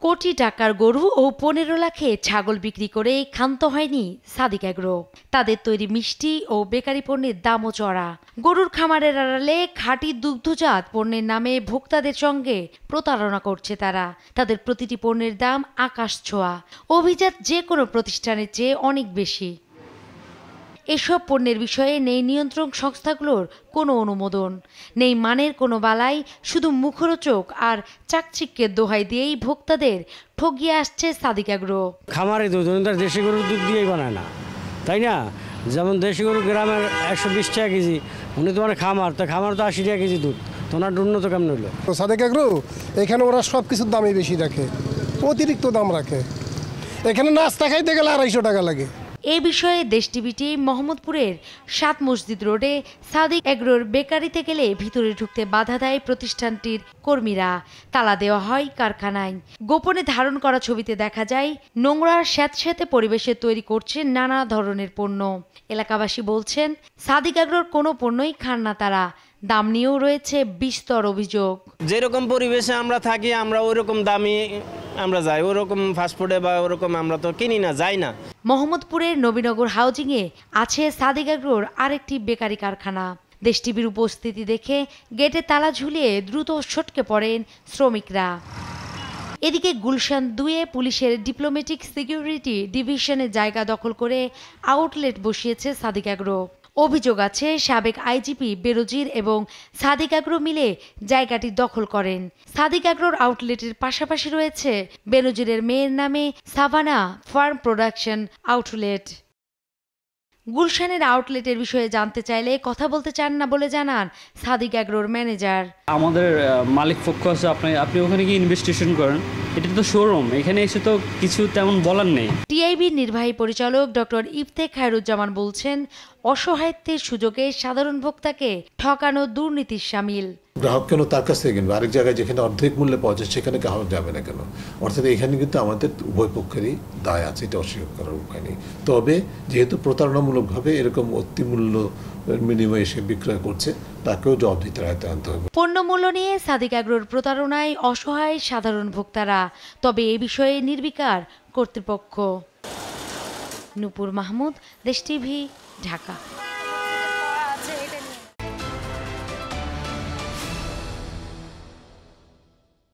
কোটি টাকার গরু ও 15 লাখে ছাগল বিক্রি করে ক্ষান্ত হয়নি সাদিক এগ্রো। তাদের তৈরি মিষ্টি ও বেকারি পণ্যের দামও চড়া। গরুর খামারের আড়ালে খাঁটি দুগ্ধজাত পণ্যের নামে ভোক্তাদের সঙ্গে প্রতারণা করছে তারা। তাদের প্রতিটি পণ্যের দাম আকাশ ছোঁয়া, অভিজাত যে কোনো প্রতিষ্ঠানের চেয়ে অনেক বেশি। এসব পণ্যের বিষয়ে নেই নিয়ন্ত্রণ সংস্থাগুলোর কোনো অনুমোদন, নেই মানের কোনো বালাই, শুধু মুখরোচক আর চাকচিক্যের দোহাই দিয়েই ভোক্তাদের ঠগিয়ে আসছে সাদিক এগ্রো। খামারে দুধ দেশি গরুর দুধ দিয়েই বানায় না, তাই না? যেমন দেশি গরু গ্রামের 120 টাকা কেজি, উনি তোমার খামার তো 80 টাকা কেজি দুধ, তোমার উন্নত কেমন হলো? সাদিক এগ্রো এখানে ওরা সব কিছুর দামই বেশি রাখে, অতিরিক্ত দাম রাখে। এখানে নাস্তা খাইতে গেলে 250 টাকা লাগে। এ বিষয়ে দেশ টিভিটি মোহাম্মদপুরের 7 মসজিদ রোডে সাদিক এগ্রোর বেকারিতে গেলে ভিতরে ঢুকতে বাধা দেয় প্রতিষ্ঠানটির কর্মীরা। তালা দেওয়া হয় কারখানায়। গোপনে ধারণ করা ছবিতে দেখা যায় নোংরা স্যাঁতস্যাঁতে পরিবেশে তৈরি করছে নানা ধরনের পণ্য। এলাকাবাসী বলছেন সাদিক এগ্রোর কোনো পণ্যই খান না তারা। দাম নিয়েও রয়েছে বিস্তর অভিযোগ। যেরকম পরিবেশে আমরা থাকি আমরা ওইরকম দামি আমরা যাই, ওরকম ফাস্টফুডে বা ওরকম আমরা তো কিনি না, যাই না। মোহাম্মদপুরের নবীনগর হাউজিংয়ে আছে সাদিক এগ্রোর আরেকটি বেকারি কারখানা। দেশ টিভির উপস্থিতি দেখে গেটে তালা ঝুলিয়ে দ্রুত সটকে পড়েন শ্রমিকরা। এদিকে গুলশান 2-এ পুলিশের ডিপ্লোম্যাটিক সিকিউরিটি ডিভিশনের জায়গা দখল করে আউটলেট বসিয়েছে সাদিক এগ্রো। অভিযোগ আছে সাবেক আইজিপি বেনজির এবং সাদিক এগ্রো মিলে জায়গাটি দখল করেন। সাদিক এগ্রোর আউটলেটের পাশাপাশি রয়েছে বেনজিরের মেয়ের নামে সাভানা ফার্ম প্রোডাকশন আউটলেট। গুলশানের আউটলেটের বিষয়ে জানতে চাইলে কথা বলতে চান না বলে জানান সাদিক এগ্রোর ম্যানেজার। আমাদের মালিক পক্ষ আছে, আপনি ওখানে গিয়ে ইনভেস্টিগেশন করেন, এটা তো শোরুম, এখানে এসে তো কিছু তেমন বলার নেই। টিআইবির নির্বাহী পরিচালক ডক্টর ইফতেক খায়রুজ্জামান বলছেন অসহায়ত্বের সুযোগে সাধারণ ভোক্তাকে ঠকানো দুর্নীতির শামিল। গ্রাহক কেন তার কাছ থেকে কিনবে? আরেক জায়গায় যেখানে অর্ধেক মূল্যে পাওয়া যায় সেখানে গ্রাহক যাবে না কেন? অর্থাৎ এখানে কিন্তু আমাদের উভয় পক্ষেরই দায় আছে, এটা অস্বীকার করার উপায় নেই। তবে যেহেতু প্রতারণামূলকভাবে এরকম অতিমূল্য বিনিময়ে এসে বিক্রয় করছে, তাকেও জবাবদিহিতার আওতায় আনতে হবে। পণ্য মূল্য নিয়ে সাদিক এগ্রোর প্রতারণায় অসহায় সাধারণ ভোক্তারা, তবে এ বিষয়ে নির্বিকার কর্তৃপক্ষ। নূপুর মাহমুদ, দেশ টিভি, ঢাকা।